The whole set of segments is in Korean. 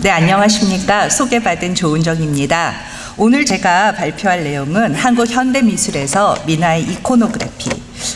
네, 안녕하십니까. 소개받은 조은정입니다. 오늘 제가 발표할 내용은 한국 현대미술에서 민화의 이코노그래피,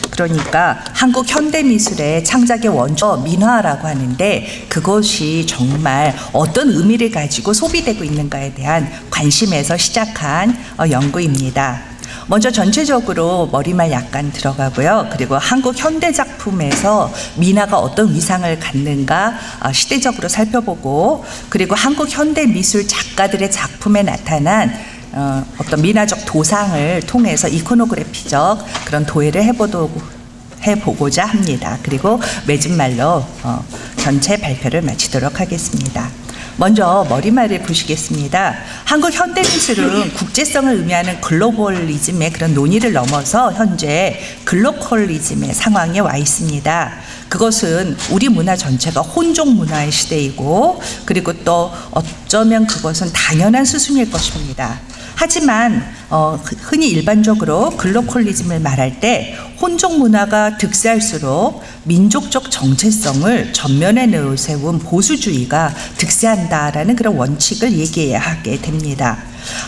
그러니까 한국 현대미술의 창작의 원조 민화라고 하는데 그것이 정말 어떤 의미를 가지고 소비되고 있는가에 대한 관심에서 시작한 연구입니다. 먼저 전체적으로 머리말 약간 들어가고요. 그리고 한국 현대 작품에서 민화가 어떤 위상을 갖는가 시대적으로 살펴보고, 그리고 한국 현대 미술 작가들의 작품에 나타난 어떤 민화적 도상을 통해서 이코노그래피적 그런 도해를 해보고자 합니다. 그리고 맺은말로 전체 발표를 마치도록 하겠습니다. 먼저 머리말을 보시겠습니다. 한국 현대미술은 국제성을 의미하는 글로벌리즘의 그런 논의를 넘어서 현재 글로컬리즘의 상황에 와 있습니다. 그것은 우리 문화 전체가 혼종 문화의 시대이고, 그리고 또 어쩌면 그것은 당연한 수순일 것입니다. 하지만 흔히 일반적으로 글로컬리즘을 말할 때 혼종 문화가 득세할수록 민족적 정체성을 전면에 내세운 보수주의가 득세한다라는 그런 원칙을 얘기하게 됩니다.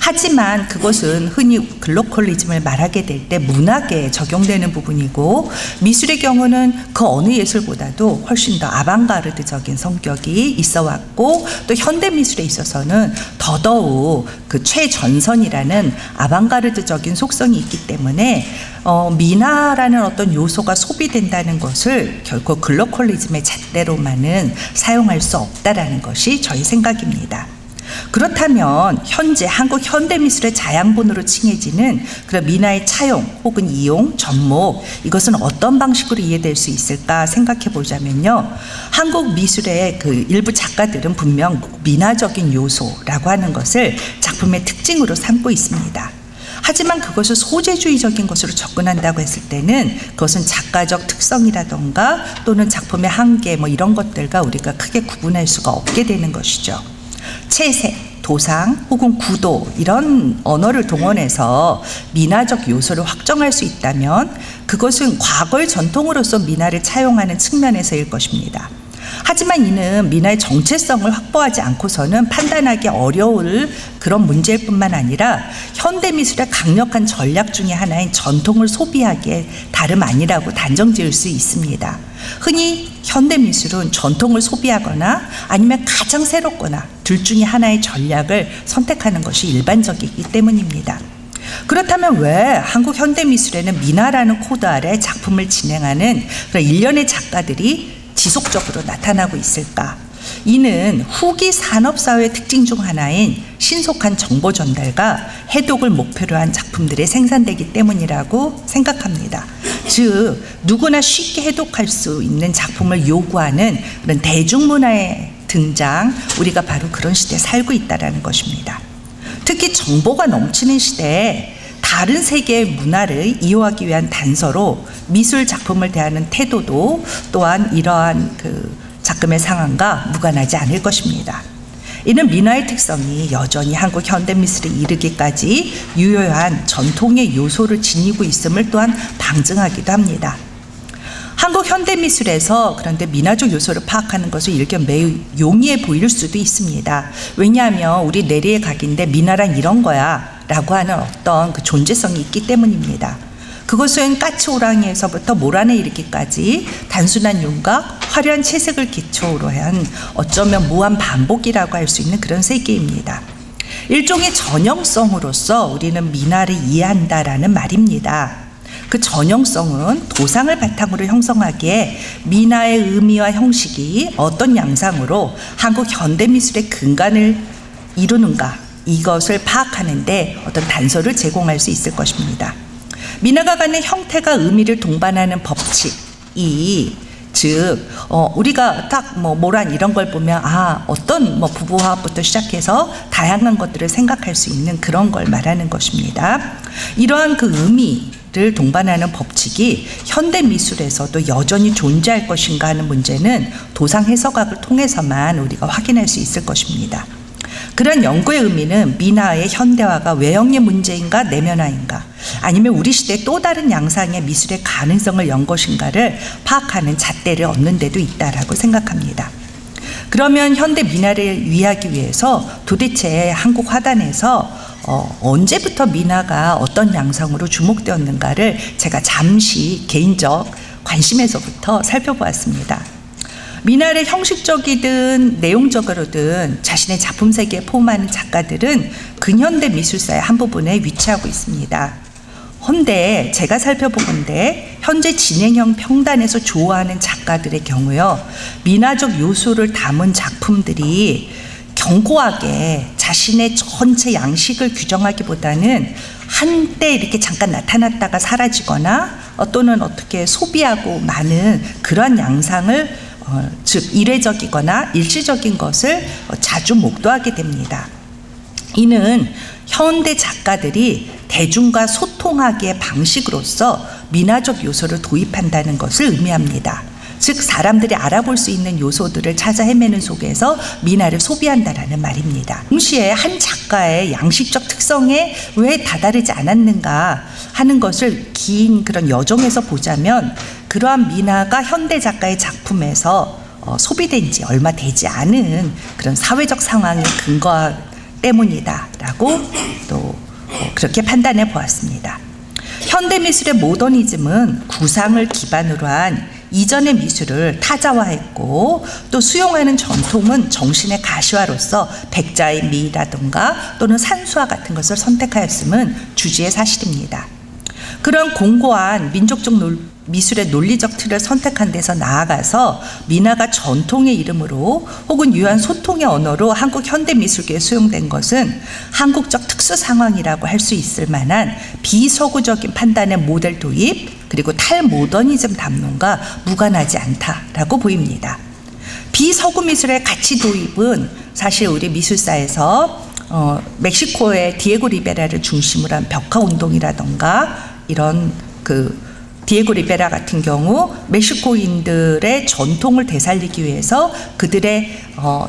하지만 그것은 흔히 글로컬리즘을 말하게 될 때 문학에 적용되는 부분이고, 미술의 경우는 그 어느 예술보다도 훨씬 더 아방가르드적인 성격이 있어 왔고, 또 현대미술에 있어서는 더더욱 그 최전선이라는 아방가르드적인 속성이 있기 때문에 민화라는 어떤 요소가 소비된다는 것을 결코 글로컬리즘의 잣대로만은 사용할 수 없다라는 것이 저희 생각입니다. 그렇다면 현재 한국 현대미술의 자양분으로 칭해지는 그런 민화의 차용 혹은 이용, 접목, 이것은 어떤 방식으로 이해될 수 있을까 생각해 보자면요, 한국 미술의 그 일부 작가들은 분명 민화적인 요소라고 하는 것을 작품의 특징으로 삼고 있습니다. 하지만 그것을 소재주의적인 것으로 접근한다고 했을 때는 그것은 작가적 특성이라던가 또는 작품의 한계 이런 것들과 우리가 크게 구분할 수가 없게 되는 것이죠. 채색, 도상 혹은 구도, 이런 언어를 동원해서 민화적 요소를 확정할 수 있다면 그것은 과거의 전통으로서 민화를 차용하는 측면에서일 것입니다. 하지만 이는 민화의 정체성을 확보하지 않고서는 판단하기 어려울 그런 문제일 뿐만 아니라 현대미술의 강력한 전략 중에 하나인 전통을 소비하기에 다름 아니라고 단정지을 수 있습니다. 흔히 현대미술은 전통을 소비하거나 아니면 가장 새롭거나 둘 중에 하나의 전략을 선택하는 것이 일반적이기 때문입니다. 그렇다면 왜 한국 현대미술에는 민화라는 코드 아래 작품을 진행하는 그런 일련의 작가들이 지속적으로 나타나고 있을까? 이는 후기 산업사회의 특징 중 하나인 신속한 정보 전달과 해독을 목표로 한 작품들이 생산되기 때문이라고 생각합니다. 즉, 누구나 쉽게 해독할 수 있는 작품을 요구하는 그런 대중문화의 등장, 우리가 바로 그런 시대에 살고 있다는 것입니다. 특히 정보가 넘치는 시대에 다른 세계의 문화를 이용하기 위한 단서로 미술 작품을 대하는 태도도 또한 이러한 그 작품의 상황과 무관하지 않을 것입니다. 이는 민화의 특성이 여전히 한국 현대미술에 이르기까지 유효한 전통의 요소를 지니고 있음을 또한 방증하기도 합니다. 한국 현대미술에서 그런데 민화적 요소를 파악하는 것을 일견 매우 용이해 보일 수도 있습니다. 왜냐하면 우리 내리의 각인데 민화란 이런 거야 라고 하는 어떤 그 존재성이 있기 때문입니다. 그것은 까치호랑이에서부터 모란에 이르기까지 단순한 윤곽, 화려한 채색을 기초로 한 어쩌면 무한 반복이라고 할 수 있는 그런 세계입니다. 일종의 전형성으로서 우리는 민화를 이해한다라는 말입니다. 그 전형성은 도상을 바탕으로 형성하기에 민화의 의미와 형식이 어떤 양상으로 한국 현대미술의 근간을 이루는가, 이것을 파악하는 데 어떤 단서를 제공할 수 있을 것입니다. 민화가 갖는 형태가 의미를 동반하는 법칙이, 즉 우리가 딱 모란 이런 걸 보면 어떤 부부화합부터 시작해서 다양한 것들을 생각할 수 있는 그런 걸 말하는 것입니다. 이러한 그 의미를 동반하는 법칙이 현대미술에서도 여전히 존재할 것인가 하는 문제는 도상 해석학을 통해서만 우리가 확인할 수 있을 것입니다. 그런 연구의 의미는 민화의 현대화가 외형의 문제인가 내면화인가, 아니면 우리 시대의 또 다른 양상의 미술의 가능성을 연 것인가를 파악하는 잣대를 얻는 데도 있다라고 생각합니다. 그러면 현대 미나를 이해하기 위해서 도대체 한국 화단에서 언제부터 미나가 어떤 양상으로 주목되었는가를 제가 잠시 개인적 관심에서부터 살펴보았습니다. 미나를 형식적이든 내용적으로든 자신의 작품 세계에 포함하는 작가들은 근현대 미술사의 한 부분에 위치하고 있습니다. 헌데 제가 살펴보건대 현재 진행형 평단에서 조화하는 작가들의 경우요, 미나적 요소를 담은 작품들이 견고하게 자신의 전체 양식을 규정하기보다는 한때 이렇게 잠깐 나타났다가 사라지거나 또는 어떻게 소비하고 마는 그러한 양상을 즉 이례적이거나 일시적인 것을 자주 목도하게 됩니다. 이는 현대 작가들이 대중과 소통하기의 방식으로서 미나적 요소를 도입한다는 것을 의미합니다. 즉 사람들이 알아볼 수 있는 요소들을 찾아 헤매는 속에서 미나를 소비한다라는 말입니다. 동시에 한 작가의 양식적 특성에 왜 다다르지 않았는가 하는 것을 긴 그런 여정에서 보자면 그러한 미나가 현대 작가의 작품에서 소비된 지 얼마 되지 않은 그런 사회적 상황에 근거 때문이다라고 또 그렇게 판단해 보았습니다. 현대 미술의 모더니즘은 구상을 기반으로 한 이전의 미술을 타자화했고 또 수용하는 전통은 정신의 가시화로서 백자의 미라든가 또는 산수화 같은 것을 선택하였음은 주지의 사실입니다. 그런 공고한 민족적 미술의 논리적 틀을 선택한 데서 나아가서 미나가 전통의 이름으로 혹은 유한 소통의 언어로 한국 현대미술계에 수용된 것은 한국적 특수 상황이라고 할 수 있을 만한 비서구적인 판단의 모델 도입 그리고 탈모더니즘 담론과 무관하지 않다라고 보입니다. 비서구 미술의 가치 도입은 사실 우리 미술사에서 멕시코의 디에고 리베라를 중심으로 한 벽화 운동이라던가 이런 디에고 리베라 같은 경우 멕시코인들의 전통을 되살리기 위해서 그들의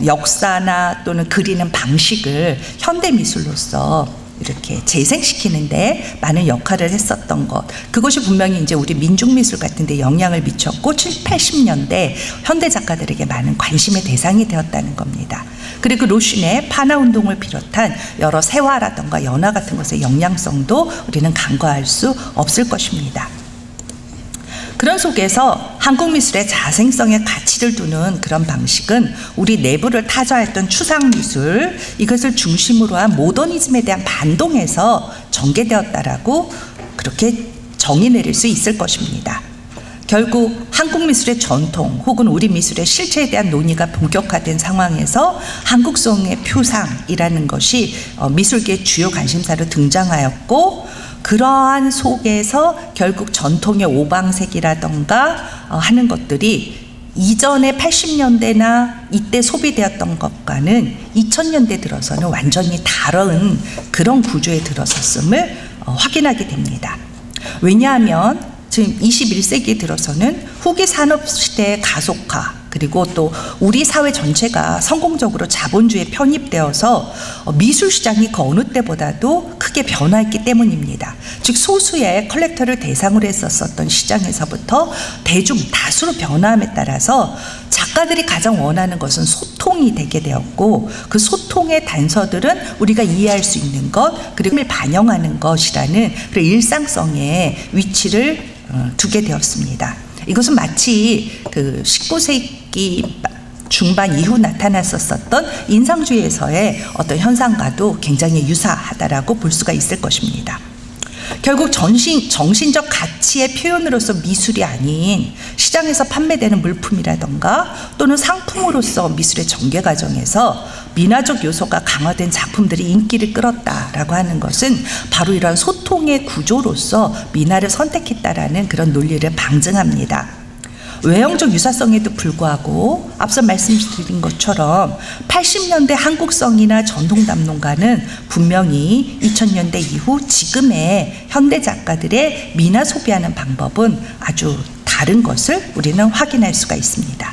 역사나 또는 그리는 방식을 현대미술로서 이렇게 재생시키는데 많은 역할을 했었던 것, 그것이 분명히 이제 우리 민중미술 같은 데 영향을 미쳤고 70, 80년대 현대 작가들에게 많은 관심의 대상이 되었다는 겁니다. 그리고 로슌의 파나 운동을 비롯한 여러 세화라든가 연화 같은 것의 영향성도 우리는 간과할 수 없을 것입니다. 그런 속에서 한국 미술의 자생성에 가치를 두는 그런 방식은 우리 내부를 타자했던 추상미술, 이것을 중심으로 한 모더니즘에 대한 반동에서 전개되었다라고 그렇게 정의 내릴 수 있을 것입니다. 결국 한국 미술의 전통 혹은 우리 미술의 실체에 대한 논의가 본격화된 상황에서 한국성의 표상이라는 것이 미술계의 주요 관심사로 등장하였고, 그러한 속에서 결국 전통의 오방색이라던가 하는 것들이 이전의 80년대나 이때 소비되었던 것과는 2000년대 들어서는 완전히 다른 그런 구조에 들어섰음을 확인하게 됩니다. 왜냐하면 지금 21세기에 들어서는 후기 산업시대의 가속화 그리고 또 우리 사회 전체가 성공적으로 자본주의에 편입되어서 미술 시장이 그 어느 때보다도 크게 변화했기 때문입니다. 즉 소수의 컬렉터를 대상으로 했었던 시장에서부터 대중 다수로 변화함에 따라서 작가들이 가장 원하는 것은 소통이 되게 되었고, 그 소통의 단서들은 우리가 이해할 수 있는 것 그리고 반영하는 것이라는 그 일상성의 위치를 두게 되었습니다. 이것은 마치 그 19세기 중반 이후 나타났었던 인상주의에서의 어떤 현상과도 굉장히 유사하다라고 볼 수가 있을 것입니다. 결국 정신적 가치의 표현으로서 미술이 아닌 시장에서 판매되는 물품이라던가 또는 상품으로서 미술의 전개 과정에서 미나적 요소가 강화된 작품들이 인기를 끌었다라고 하는 것은 바로 이런 소통의 구조로서 미나를 선택했다라는 그런 논리를 방증합니다. 외형적 유사성에도 불구하고 앞서 말씀드린 것처럼 80년대 한국성이나 전통담론과는 분명히 2000년대 이후 지금의 현대 작가들의 미나 소비하는 방법은 아주 다른 것을 우리는 확인할 수가 있습니다.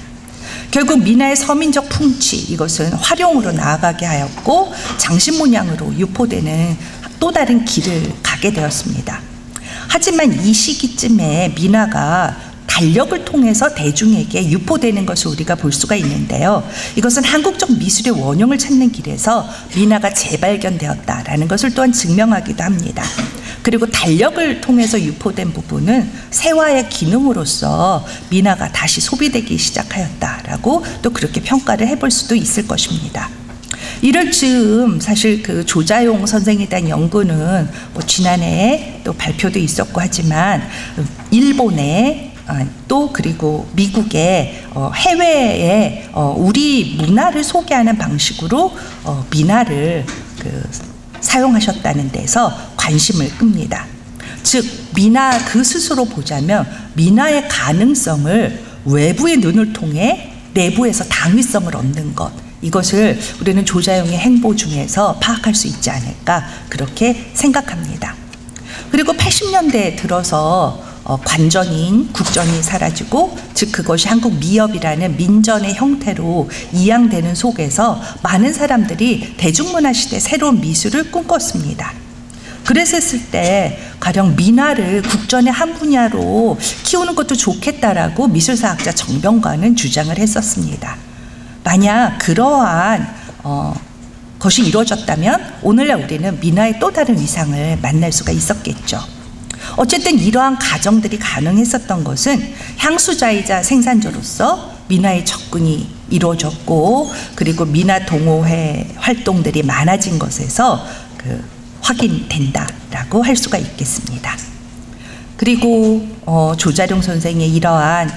결국 미나의 서민적 풍치, 이것은 활용으로 나아가게 하였고 장신문양으로 유포되는 또 다른 길을 가게 되었습니다. 하지만 이 시기쯤에 미나가 달력을 통해서 대중에게 유포되는 것을 우리가 볼 수가 있는데요. 이것은 한국적 미술의 원형을 찾는 길에서 미나가 재발견되었다라는 것을 또한 증명하기도 합니다. 그리고 달력을 통해서 유포된 부분은 세화의 기능으로서 미나가 다시 소비되기 시작하였다라고 또 그렇게 평가를 해볼 수도 있을 것입니다. 이럴 즈음 사실 그 조자용 선생에 대한 연구는 뭐 지난해에 또 발표도 있었고 하지만 일본에 또 그리고 미국의 해외에 우리 문화를 소개하는 방식으로 미나를 사용하셨다는 데서 관심을 끕니다. 즉 미나 그 스스로 보자면 미나의 가능성을 외부의 눈을 통해 내부에서 당위성을 얻는 것, 이것을 우리는 조자용의 행보 중에서 파악할 수 있지 않을까 그렇게 생각합니다. 그리고 80년대에 들어서 관전인, 국전이 사라지고 즉 그것이 한국 미엽이라는 민전의 형태로 이양되는 속에서 많은 사람들이 대중문화 시대 새로운 미술을 꿈꿨습니다. 그랬을 때 가령 미나를 국전의 한 분야로 키우는 것도 좋겠다라고 미술사학자 정병관은 주장을 했었습니다. 만약 그러한 것이 이루어졌다면 오늘날 우리는 미나의 또 다른 위상을 만날 수가 있었겠죠. 어쨌든 이러한 가정들이 가능했었던 것은 향수자이자 생산자로서 미나의 접근이 이루어졌고 그리고 미나 동호회 활동들이 많아진 것에서 확인된다라고 할 수가 있겠습니다. 그리고 조자룡 선생의 이러한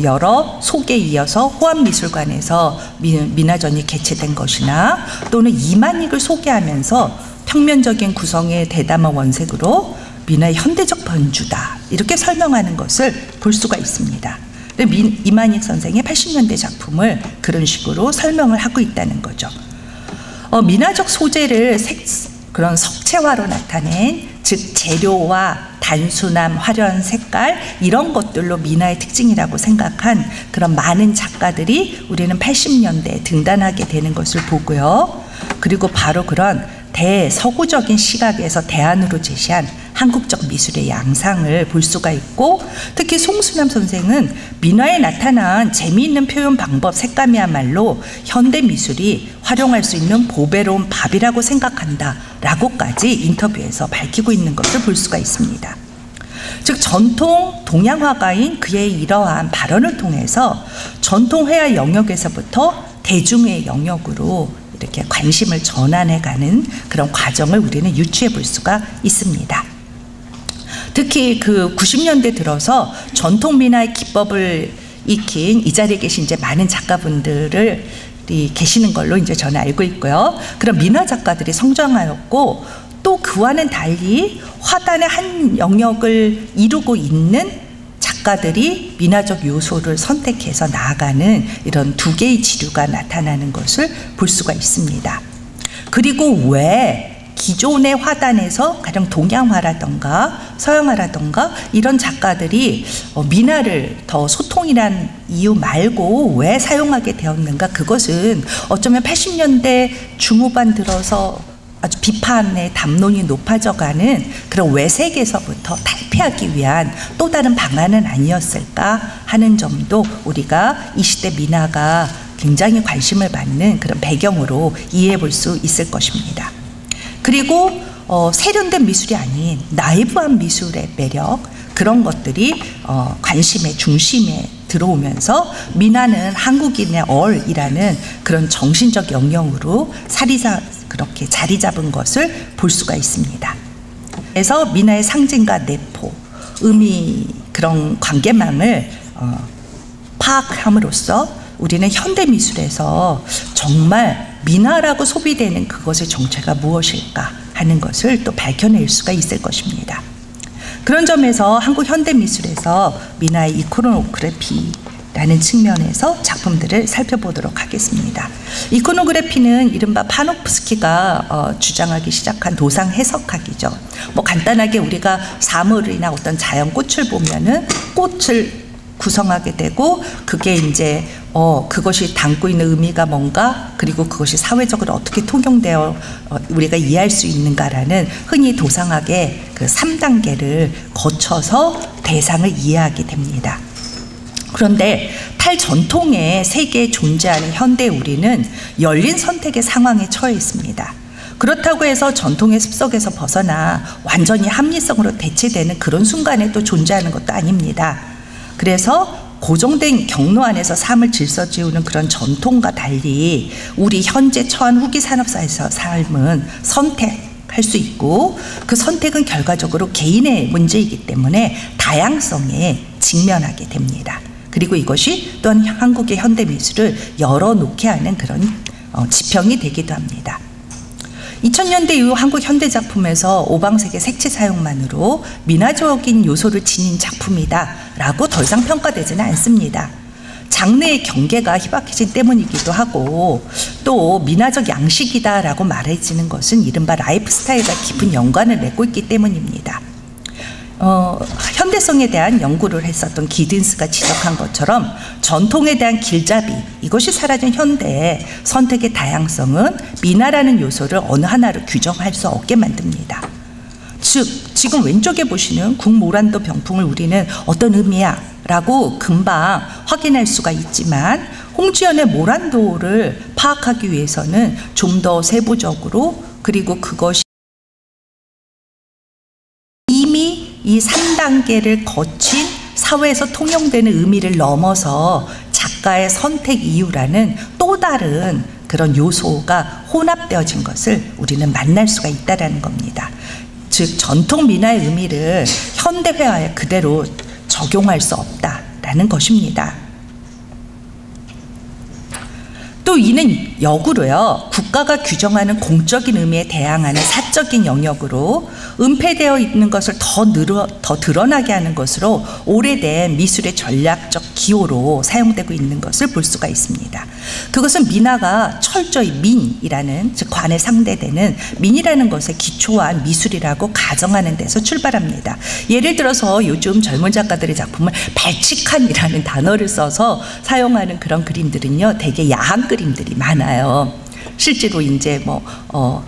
여러 속에 이어서 호암미술관에서 미나전이 개최된 것이나 또는 이만익을 소개하면서 평면적인 구성의 대담한 원색으로 미나의 현대적 변주다 이렇게 설명하는 것을 볼 수가 있습니다. 이만익 선생의 80년대 작품을 그런 식으로 설명을 하고 있다는 거죠. 미나적 소재를 그런 석체화로 나타낸 즉 재료와 단순함, 화려한 색깔 이런 것들로 미나의 특징이라고 생각한 그런 많은 작가들이 우리는 80년대에 등단하게 되는 것을 보고요. 그리고 바로 그런 대서구적인 시각에서 대안으로 제시한 한국적 미술의 양상을 볼 수가 있고 특히 송수남 선생은 민화에 나타난 재미있는 표현 방법, 색감이야말로 현대 미술이 활용할 수 있는 보배로운 밥이라고 생각한다 라고까지 인터뷰에서 밝히고 있는 것을 볼 수가 있습니다. 즉 전통 동양화가인 그의 이러한 발언을 통해서 전통회화 영역에서부터 대중의 영역으로 이렇게 관심을 전환해가는 그런 과정을 우리는 유추해 볼 수가 있습니다. 특히 그 90년대 들어서 전통 민화의 기법을 익힌 이 자리에 계신 이제 많은 작가분들을 계시는 걸로 이제 저는 알고 있고요. 그런 민화 작가들이 성장하였고 또 그와는 달리 화단의 한 영역을 이루고 있는 작가들이 민화적 요소를 선택해서 나아가는 이런 두 개의 지류가 나타나는 것을 볼 수가 있습니다. 그리고 왜 기존의 화단에서 가령 동양화라던가 서양화라던가 이런 작가들이 민화를 더 소통이란 이유 말고 왜 사용하게 되었는가, 그것은 어쩌면 80년대 중후반 들어서 아주 비판의 담론이 높아져가는 그런 외색에서부터 탈피하기 위한 또 다른 방안은 아니었을까 하는 점도 우리가 이 시대 민화가 굉장히 관심을 받는 그런 배경으로 이해해 볼 수 있을 것입니다. 그리고 세련된 미술이 아닌 나이브한 미술의 매력, 그런 것들이 관심의 중심에 들어오면서 민화는 한국인의 얼이라는 그런 정신적 영역으로 그렇게 자리 잡은 것을 볼 수가 있습니다. 그래서 민화의 상징과 내포, 의미, 그런 관계망을 파악함으로써 우리는 현대미술에서 정말 민화라고 소비되는 그것의 정체가 무엇일까 하는 것을 또 밝혀낼 수가 있을 것입니다. 그런 점에서 한국 현대미술에서 민화의 이코노그래피라는 측면에서 작품들을 살펴보도록 하겠습니다. 이코노그래피는 이른바 파노프스키가 주장하기 시작한 도상 해석학이죠. 뭐 간단하게 우리가 사물이나 어떤 자연 꽃을 보면은 꽃을 구성하게 되고 그게 이제 그것이 담고 있는 의미가 뭔가, 그리고 그것이 사회적으로 어떻게 통용되어 우리가 이해할 수 있는가라는 흔히 도상학의 그 3단계를 거쳐서 대상을 이해하게 됩니다. 그런데 탈전통의 세계에 존재하는 현대 우리는 열린 선택의 상황에 처해 있습니다. 그렇다고 해서 전통의 습속에서 벗어나 완전히 합리성으로 대체되는 그런 순간에 또 존재하는 것도 아닙니다. 그래서 고정된 경로 안에서 삶을 질서지우는 그런 전통과 달리 우리 현재 처한 후기 산업사에서 삶은 선택할 수 있고, 그 선택은 결과적으로 개인의 문제이기 때문에 다양성에 직면하게 됩니다. 그리고 이것이 또한 한국의 현대미술을 열어놓게 하는 그런 지평이 되기도 합니다. 2000년대 이후 한국 현대작품에서 오방색의 색채 사용만으로 민화적인 요소를 지닌 작품이다 라고 더 이상 평가되지는 않습니다. 장르의 경계가 희박해진 때문이기도 하고, 또 민화적 양식이다 라고 말해지는 것은 이른바 라이프 스타일과 깊은 연관을 맺고 있기 때문입니다. 현대성에 대한 연구를 했었던 기든스가 지적한 것처럼 전통에 대한 길잡이, 이것이 사라진 현대의 선택의 다양성은 민화라는 요소를 어느 하나로 규정할 수 없게 만듭니다. 즉 지금 왼쪽에 보시는 국모란도 병풍을 우리는 어떤 의미야 라고 금방 확인할 수가 있지만, 홍지연의 모란도를 파악하기 위해서는 좀 더 세부적으로, 그리고 그것이 이미 이 3단계를 거친 사회에서 통용되는 의미를 넘어서 작가의 선택 이유라는 또 다른 그런 요소가 혼합되어진 것을 우리는 만날 수가 있다는 겁니다. 즉 전통 민화의 의미를 현대 회화에 그대로 적용할 수 없다라는 것입니다. 또 이는 역으로요, 국가가 규정하는 공적인 의미에 대항하는 사적인 영역으로 은폐되어 있는 것을 더 드러나게 하는 것으로 오래된 미술의 전략적 기호로 사용되고 있는 것을 볼 수가 있습니다. 그것은 민화가 철저히 민이라는, 즉 관에 상대되는 민이라는 것에 기초한 미술이라고 가정하는 데서 출발합니다. 예를 들어서 요즘 젊은 작가들의 작품을 발칙한이라는 단어를 써서 사용하는 그런 그림들은요, 되게 야한 그림들이 많아요. 실제로 이제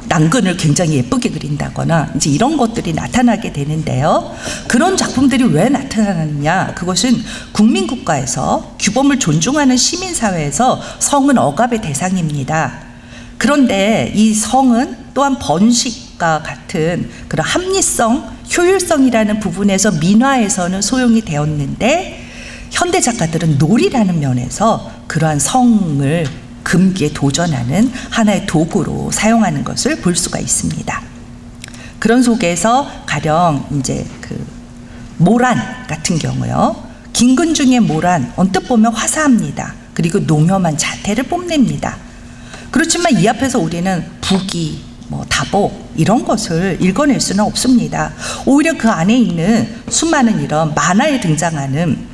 난근을 굉장히 예쁘게 그린다거나 이제 이런 것들이 나타나게 되는데요. 그런 작품들이 왜 나타나느냐? 그것은 국민국가에서 규범을 존중하는 시민사회에서 성은 억압의 대상입니다. 그런데 이 성은 또한 번식과 같은 그런 합리성, 효율성이라는 부분에서 민화에서는 소용이 되었는데, 현대 작가들은 놀이라는 면에서 그러한 성을 금기에 도전하는 하나의 도구로 사용하는 것을 볼 수가 있습니다. 그런 속에서 가령 이제 그 모란 같은 경우요, 김근중의 모란 언뜻 보면 화사합니다. 그리고 농염한 자태를 뽐냅니다. 그렇지만 이 앞에서 우리는 부기, 다복 이런 것을 읽어낼 수는 없습니다. 오히려 그 안에 있는 수많은 이런 만화에 등장하는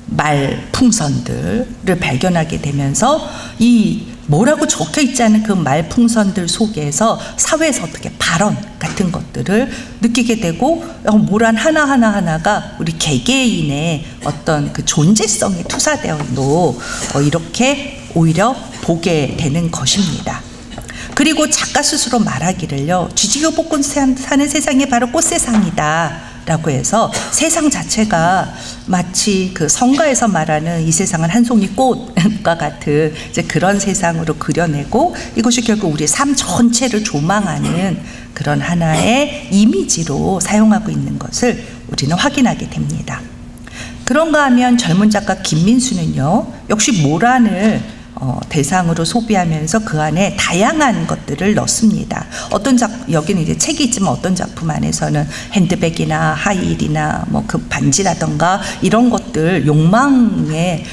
말풍선들을 발견하게 되면서 이 뭐라고 적혀 있지 않은 그 말풍선들 속에서 사회에서 어떻게 발언 같은 것들을 느끼게 되고, 모란 하나하나가 우리 개개인의 어떤 그 존재성이 투사되어도 이렇게 오히려 보게 되는 것입니다. 그리고 작가 스스로 말하기를요, 쥐지고 볶고 사는 세상이 바로 꽃세상이다 라고 해서 세상 자체가 마치 그 성가에서 말하는 이 세상은 한 송이 꽃과 같은 이제 그런 세상으로 그려내고, 이것이 결국 우리의 삶 전체를 조망하는 그런 하나의 이미지로 사용하고 있는 것을 우리는 확인하게 됩니다. 그런가 하면 젊은 작가 김민수는요, 역시 모란을 대상으로 소비하면서 그 안에 다양한 것들을 넣습니다. 여기는 이제 책이 있지만 어떤 작품 안에서는 핸드백이나 하이힐이나 그 반지라던가 이런 것들, 욕망의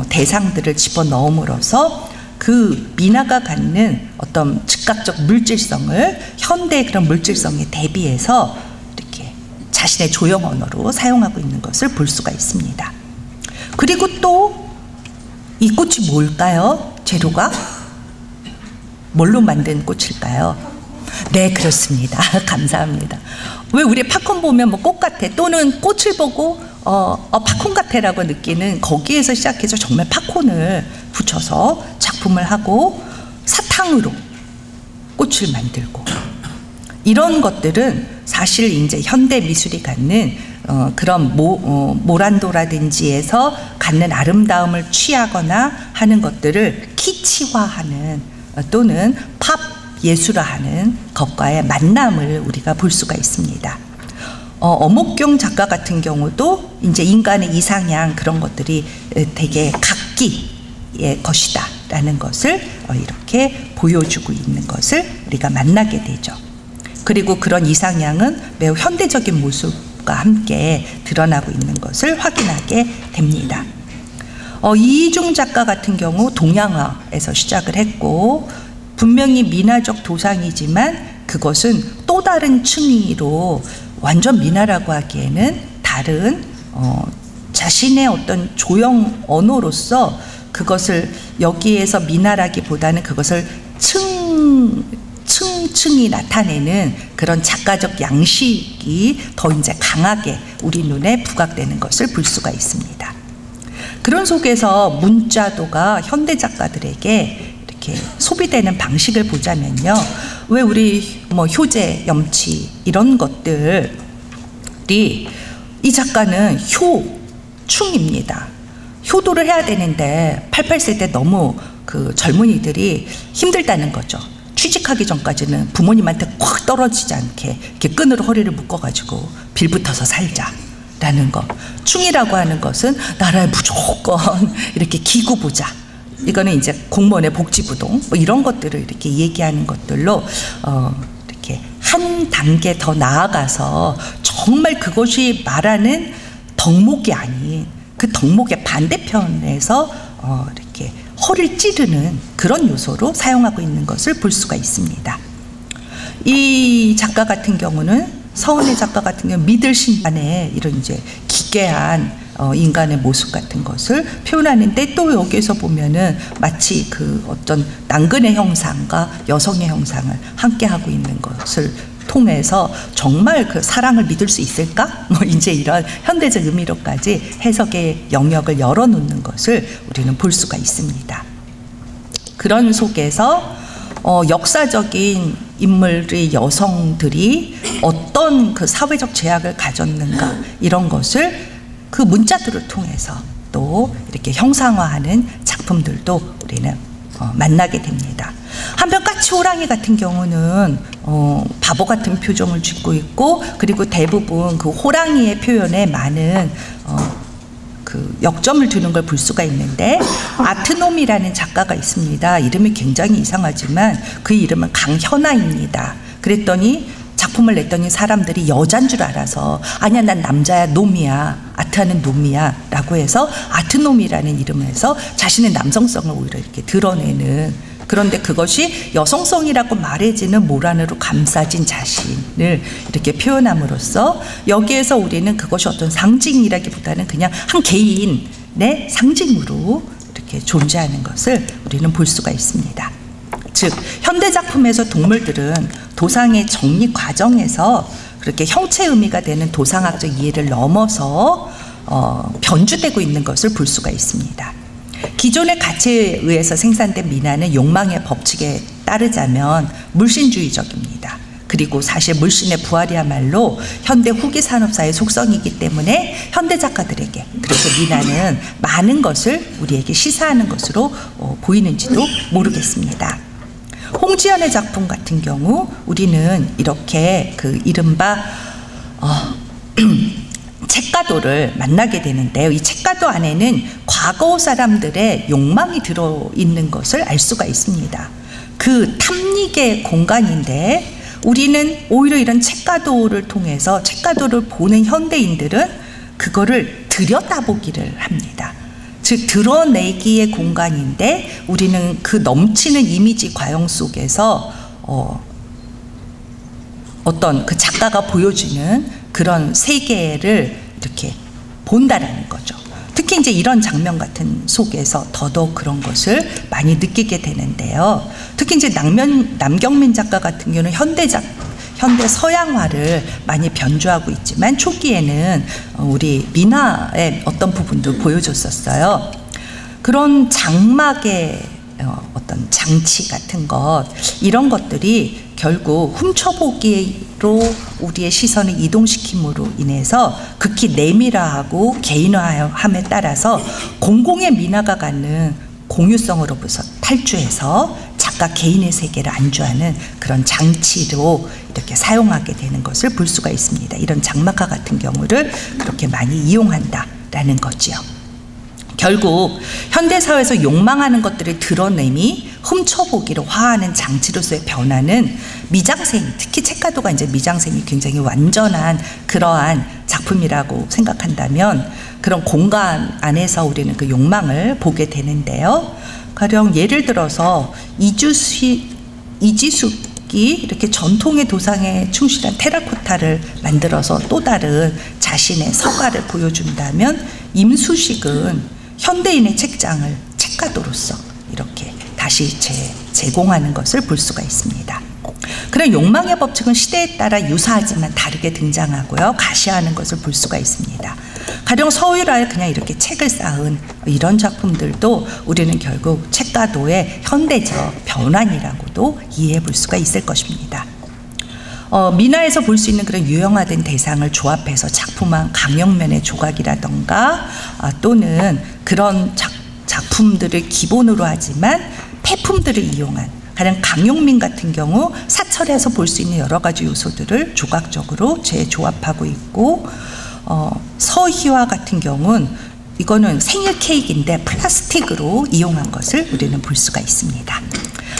대상들을 집어넣음으로써 그 민화가 갖는 어떤 즉각적 물질성을 현대의 그런 물질성에 대비해서 이렇게 자신의 조형 언어로 사용하고 있는 것을 볼 수가 있습니다. 그리고 또 이 꽃이 뭘까요? 재료가? 뭘로 만든 꽃일까요? 네, 그렇습니다. 감사합니다. 왜 우리 팝콘 보면 꽃 같아, 또는 꽃을 보고 팝콘 같아라고 느끼는, 거기에서 시작해서 정말 팝콘을 붙여서 작품을 하고 사탕으로 꽃을 만들고, 이런 것들은 사실 이제 현대 미술이 갖는 그런 모란도라든지에서 갖는 아름다움을 취하거나 하는 것들을 키치화하는 또는 팝 예술화하는 것과의 만남을 우리가 볼 수가 있습니다. 어목경 작가 같은 경우도 이제 인간의 이상향 그런 것들이 되게 각기의 것이다 라는 것을 이렇게 보여주고 있는 것을 우리가 만나게 되죠. 그리고 그런 이상향은 매우 현대적인 모습과 함께 드러나고 있는 것을 확인하게 됩니다. 이희중 작가 같은 경우 동양화에서 시작을 했고 분명히 민화적 도상이지만 그것은 또 다른 층위로 완전 민화라고 하기에는 다른 자신의 어떤 조형 언어로서 그것을 여기에서 민화라기보다는 그것을 층층이 나타내는 그런 작가적 양식이 더 이제 강하게 우리 눈에 부각되는 것을 볼 수가 있습니다. 그런 속에서 문자도가 현대 작가들에게 이렇게 소비되는 방식을 보자면요. 왜 우리 효제, 염치 이런 것들이 이 작가는 효충입니다. 효도를 해야 되는데 88세대 너무 그 젊은이들이 힘들다는 거죠. 취직하기 전까지는 부모님한테 콱 떨어지지 않게 이렇게 끈으로 허리를 묶어가지고 빌붙어서 살자라는 거. 충이라고 하는 것은 나라에 무조건 이렇게 기구부자. 이거는 이제 공무원의 복지부동 이런 것들을 이렇게 얘기하는 것들로 이렇게 한 단계 더 나아가서 정말 그것이 말하는 덕목이 아닌 그 덕목의 반대편에서 이렇게 허를 찌르는 그런 요소로 사용하고 있는 것을 볼 수가 있습니다. 이 작가 같은 경우는 서은의 작가 같은 경우 믿을 신간의 이런 이제 기괴한 인간의 모습 같은 것을 표현하는데 또 여기에서 보면은 마치 그 어떤 난근의 형상과 여성의 형상을 함께 하고 있는 것을 통해서 정말 그 사랑을 믿을 수 있을까? 이제 이런 현대적 의미로까지 해석의 영역을 열어놓는 것을 우리는 볼 수가 있습니다. 그런 속에서 역사적인 인물의 여성들이 어떤 그 사회적 제약을 가졌는가 이런 것을 그 문자들을 통해서 또 이렇게 형상화하는 작품들도 우리는 만나게 됩니다. 한편 까치호랑이 같은 경우는 바보 같은 표정을 짓고 있고 그리고 대부분 그 호랑이의 표현에 많은 그 역점을 두는 걸 볼 수가 있는데 아트놈이라는 작가가 있습니다. 이름이 굉장히 이상하지만 그 이름은 강현아입니다. 그랬더니 작품을 냈더니 사람들이 여잔 줄 알아서 아니야 난 남자야 놈이야 아트하는 놈이야 라고 해서 아트놈이라는 이름을 해서 자신의 남성성을 오히려 이렇게 드러내는 그런데 그것이 여성성이라고 말해지는 모란으로 감싸진 자신을 이렇게 표현함으로써 여기에서 우리는 그것이 어떤 상징이라기보다는 그냥 한 개인의 상징으로 이렇게 존재하는 것을 우리는 볼 수가 있습니다. 즉 현대 작품에서 동물들은 도상의 정리 과정에서 그렇게 형체 의미가 되는 도상학적 이해를 넘어서 변주되고 있는 것을 볼 수가 있습니다. 기존의 가치에 의해서 생산된 민화는 욕망의 법칙에 따르자면 물신주의적입니다. 그리고 사실 물신의 부활이야말로 현대 후기 산업사의 속성이기 때문에 현대 작가들에게 그래서 민화는 많은 것을 우리에게 시사하는 것으로 보이는지도 모르겠습니다. 홍지연의 작품 같은 경우 우리는 이렇게 그 이른바 책가도를 만나게 되는데요. 이 책가도 안에는 과거 사람들의 욕망이 들어있는 것을 알 수가 있습니다. 그 탐닉의 공간인데 우리는 오히려 이런 책가도를 통해서 책가도를 보는 현대인들은 그거를 들여다보기를 합니다. 즉 드러내기의 공간인데 우리는 그 넘치는 이미지 과형 속에서 어떤 그 작가가 보여주는 그런 세계를 이렇게 본다라는 거죠. 특히 이제 이런 장면 같은 속에서 더더욱 그런 것을 많이 느끼게 되는데요. 특히 이제 남경민 작가 같은 경우는 현대 서양화를 많이 변주하고 있지만 초기에는 우리 민화의 어떤 부분도 보여줬었어요. 그런 장막의 어떤 장치 같은 것 이런 것들이 결국 훔쳐보기에 우리의 시선을 이동시킴으로 인해서 극히 내밀화하고 개인화함에 따라서 공공의 민화가 갖는 공유성으로부터 탈주해서 작가 개인의 세계를 안주하는 그런 장치로 이렇게 사용하게 되는 것을 볼 수가 있습니다. 이런 장막화 같은 경우를 그렇게 많이 이용한다라는 거지요. 결국 현대사회에서 욕망하는 것들을 드러내미 훔쳐보기를 화하는 장치로서의 변화는 미장센, 특히 책가도가 이제 미장센이 굉장히 완전한 그러한 작품이라고 생각한다면 그런 공간 안에서 우리는 그 욕망을 보게 되는데요. 가령 예를 들어서 이지숙이 이렇게 전통의 도상에 충실한 테라코타를 만들어서 또 다른 자신의 서가를 보여준다면 임수식은 현대인의 책장을 책가도로서 이렇게 다시 제공하는 것을 볼 수가 있습니다. 그런 욕망의 법칙은 시대에 따라 유사하지만 다르게 등장하고요. 가시화하는 것을 볼 수가 있습니다. 가령 서유라에 그냥 이렇게 책을 쌓은 이런 작품들도 우리는 결국 책가도의 현대적 변환이라고도 이해해 볼 수가 있을 것입니다. 민화에서 볼 수 있는 그런 유형화된 대상을 조합해서 작품한 강형면의 조각이라던가 또는 그런 작품들을 기본으로 하지만 폐품들을 이용한 가령 강용민 같은 경우 사철에서 볼 수 있는 여러 가지 요소들을 조각적으로 재조합하고 있고 서희화 같은 경우는 이거는 생일 케이크인데 플라스틱으로 이용한 것을 우리는 볼 수가 있습니다.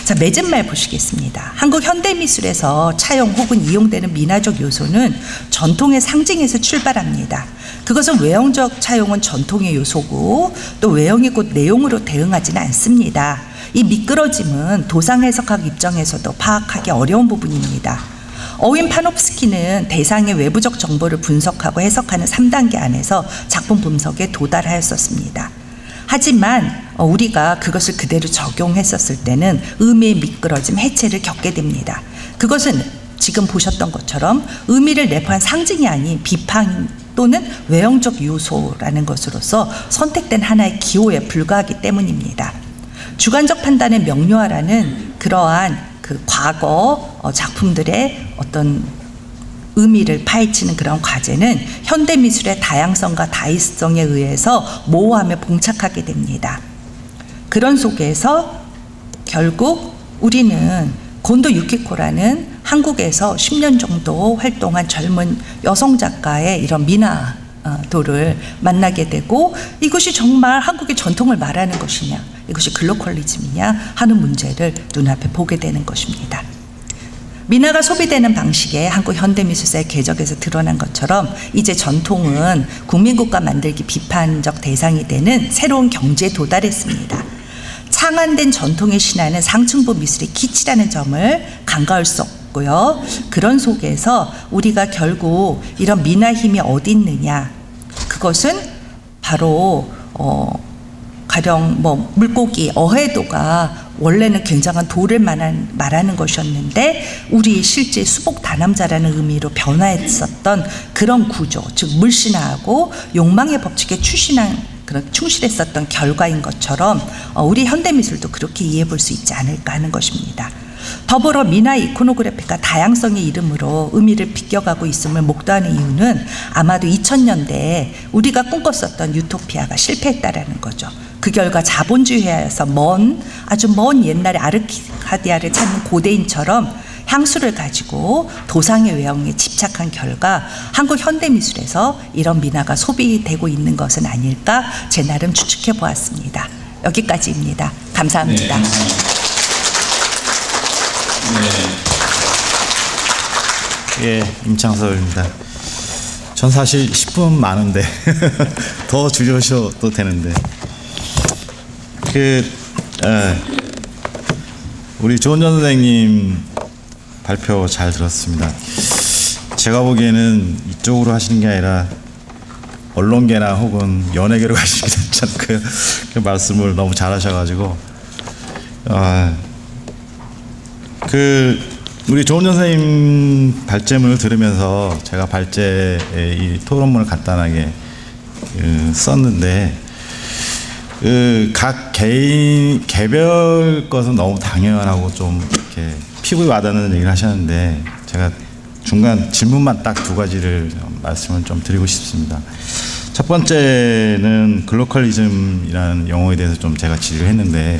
자, 맺은 말 보시겠습니다. 한국 현대미술에서 차용 혹은 이용되는 민화적 요소는 전통의 상징에서 출발합니다. 그것은 외형적 차용은 전통의 요소고 또 외형이 곧 내용으로 대응하지는 않습니다. 이 미끄러짐은 도상 해석학 입장에서도 파악하기 어려운 부분입니다. 어윈 파놉스키는 대상의 외부적 정보를 분석하고 해석하는 3단계 안에서 작품 분석에 도달하였었습니다. 하지만 우리가 그것을 그대로 적용했었을 때는 의미의 미끄러짐, 해체를 겪게 됩니다. 그것은 지금 보셨던 것처럼 의미를 내포한 상징이 아닌 비판 또는 외형적 요소라는 것으로서 선택된 하나의 기호에 불과하기 때문입니다. 주관적 판단의 명료화라는 그러한 그 과거 작품들의 어떤 의미를 파헤치는 그런 과제는 현대미술의 다양성과 다이성에 의해서 모호함에 봉착하게 됩니다. 그런 속에서 결국 우리는 곤도 유키코라는 한국에서 10년 정도 활동한 젊은 여성 작가의 이런 민화도를 만나게 되고 이것이 정말 한국의 전통을 말하는 것이냐, 이것이 글로컬리즘이냐 하는 문제를 눈앞에 보게 되는 것입니다. 민화가 소비되는 방식에 한국 현대미술사의 궤적에서 드러난 것처럼 이제 전통은 국민국가 만들기 비판적 대상이 되는 새로운 경지에 도달했습니다. 창안된 전통의 신화는 상층부 미술의 기치라는 점을 간과할 수 없고요. 그런 속에서 우리가 결국 이런 민화 힘이 어디 있느냐, 그것은 바로 가령 물고기, 어해도가 원래는 굉장한 도를 말하는 것이었는데 우리 실제 수복 다남자라는 의미로 변화했었던 그런 구조, 즉 물신화하고 욕망의 법칙에 충실했었던 결과인 것처럼 우리 현대미술도 그렇게 이해해 볼 수 있지 않을까 하는 것입니다. 더불어 민화 이코노그래피가 다양성의 이름으로 의미를 비껴가고 있음을 목도하는 이유는 아마도 2000년대에 우리가 꿈꿨었던 유토피아가 실패했다라는 거죠. 그 결과 자본주의에서 아주 먼 옛날의 아르카디아를 찾는 고대인처럼 향수를 가지고 도상의 외형에 집착한 결과 한국 현대미술에서 이런 민화가 소비되고 있는 것은 아닐까 제 나름 추측해 보았습니다. 여기까지입니다. 감사합니다. 네. 예, 임창섭입니다. 전 사실 10분 많은데 더 줄여셔도 되는데 우리 조은전 선생님 발표 잘 들었습니다. 제가 보기에는 이쪽으로 하시는 게 아니라 언론계나 혹은 연예계로 가시는 게 낫지 않을까요? 그 말씀을 너무 잘하셔가지고 우리 조은전 선생님 발제문을 들으면서 제가 발제의 이 토론문을 간단하게 썼는데 각 개별 것은 너무 당연하고 좀 이렇게 피부에 와닿는 얘기를 하셨는데 제가 중간 질문만 딱 두 가지를 말씀을 좀 드리고 싶습니다. 첫 번째는 글로컬리즘이라는 용어에 대해서 좀 제가 질의를 했는데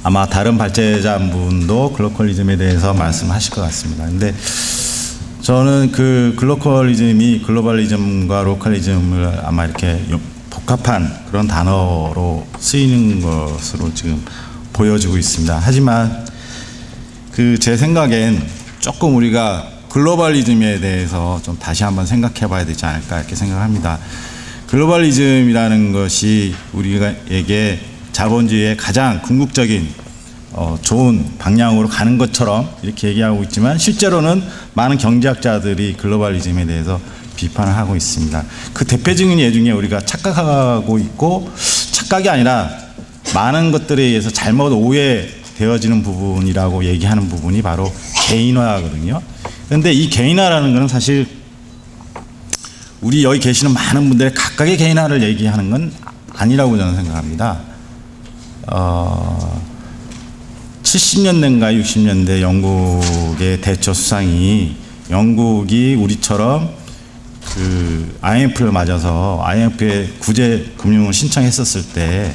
아마 다른 발제자분도 글로컬리즘에 대해서 말씀하실 것 같습니다. 근데 저는 그 글로컬리즘이 글로벌리즘과 로컬리즘을 아마 이렇게 복합한 그런 단어로 쓰이는 것으로 지금 보여지고 있습니다. 하지만 그 제 생각엔 조금 우리가 글로벌리즘에 대해서 좀 다시 한번 생각해 봐야 되지 않을까 이렇게 생각합니다. 글로벌리즘이라는 것이 우리에게 자본주의의 가장 궁극적인 좋은 방향으로 가는 것처럼 이렇게 얘기하고 있지만 실제로는 많은 경제학자들이 글로벌리즘에 대해서 비판을 하고 있습니다. 그 대표적인 예 중에 우리가 착각하고 있고 착각이 아니라 많은 것들에 의해서 잘못 오해되어지는 부분이라고 얘기하는 부분이 바로 개인화거든요. 그런데 이 개인화라는 것은 사실 우리 여기 계시는 많은 분들의 각각의 개인화를 얘기하는 건 아니라고 저는 생각합니다. 70년대인가 60년대 영국의 대처 수상이 영국이 우리처럼 그 IMF를 맞아서 IMF에 구제 금융을 신청했었을 때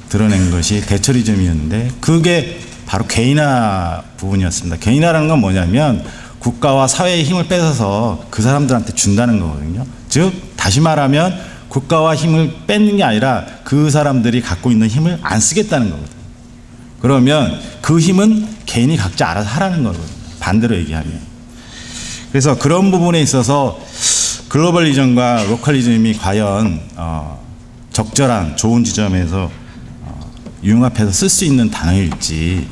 드러낸 것이 대처리즘이었는데 그게 바로 개인화 부분이었습니다. 개인화라는 건 뭐냐면 국가와 사회의 힘을 뺏어서 그 사람들한테 준다는 거거든요. 즉 다시 말하면 국가와 힘을 뺏는 게 아니라 그 사람들이 갖고 있는 힘을 안 쓰겠다는 거거든요. 그러면 그 힘은 개인이 각자 알아서 하라는 거거든요. 반대로 얘기하면. 그래서 그런 부분에 있어서 글로벌리즘과 로컬리즘이 과연 적절한 좋은 지점에서 융합해서 쓸 수 있는 단어일지에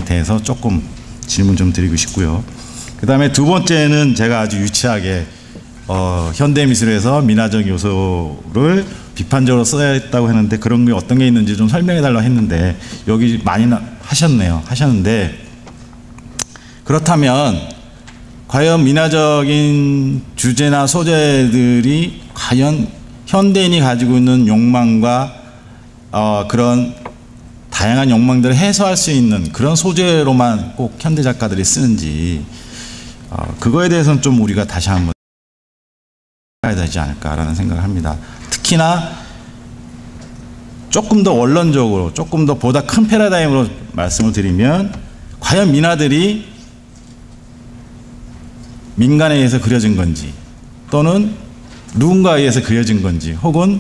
대해서 조금 질문 좀 드리고 싶고요. 그 다음에 두 번째는 제가 아주 유치하게 현대미술에서 민화적 요소를 비판적으로 써야 했다고 했는데 그런 게 어떤 게 있는지 좀 설명해 달라고 했는데 여기 많이 하셨는데 그렇다면 과연 민화적인 주제나 소재들이 과연 현대인이 가지고 있는 욕망과 그런 다양한 욕망들을 해소할 수 있는 그런 소재로만 꼭 현대 작가들이 쓰는지 그거에 대해서는 좀 우리가 다시 한번 해야 되지 않을까라는 생각을 합니다. 특히나 조금 더 원론적으로 조금 더 보다 큰 패러다임으로 말씀을 드리면 과연 민화들이 민간에 의해서 그려진 건지 또는 누군가에 의해서 그려진 건지 혹은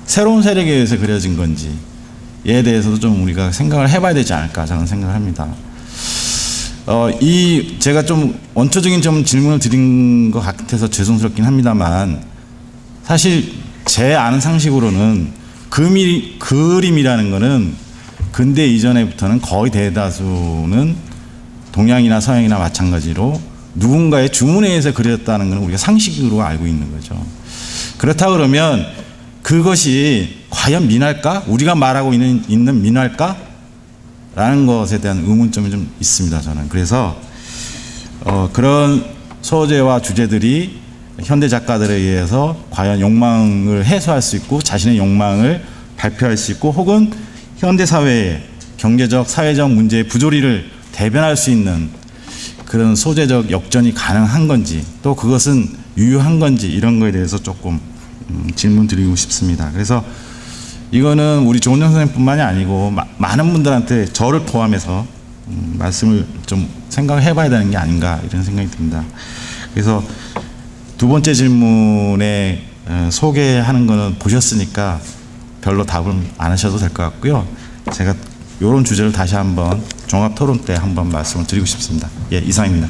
새로운 세력에 의해서 그려진 건지에 대해서도 좀 우리가 생각을 해봐야 되지 않을까 저는 생각을 합니다. 제가 좀 원초적인 좀 질문을 드린 것 같아서 죄송스럽긴 합니다만 사실 제 아는 상식으로는 그림이라는 거는 근대 이전에부터는 거의 대다수는 동양이나 서양이나 마찬가지로 누군가의 주문에 의해서 그렸다는 것은 우리가 상식으로 알고 있는 거죠. 그렇다 그러면 그것이 과연 민화일까? 우리가 말하고 있는 민화일까? 라는 것에 대한 의문점이 좀 있습니다. 저는. 그래서 그런 소재와 주제들이 현대 작가들에 의해서 과연 욕망을 해소할 수 있고 자신의 욕망을 발표할 수 있고 혹은 현대 사회의 경제적, 사회적 문제의 부조리를 대변할 수 있는 그런 소재적 역전이 가능한 건지 또 그것은 유효한 건지 이런 거에 대해서 조금 질문 드리고 싶습니다. 그래서 이거는 우리 조은정 선생님뿐만이 아니고 많은 분들한테 저를 포함해서 말씀을 좀 생각을 해봐야 되는 게 아닌가 이런 생각이 듭니다. 그래서 두 번째 질문에 소개하는 거는 보셨으니까 별로 답은 안 하셔도 될 것 같고요. 제가 이런 주제를 다시 한번 종합 토론 때 한번 말씀을 드리고 싶습니다. 예, 이상입니다.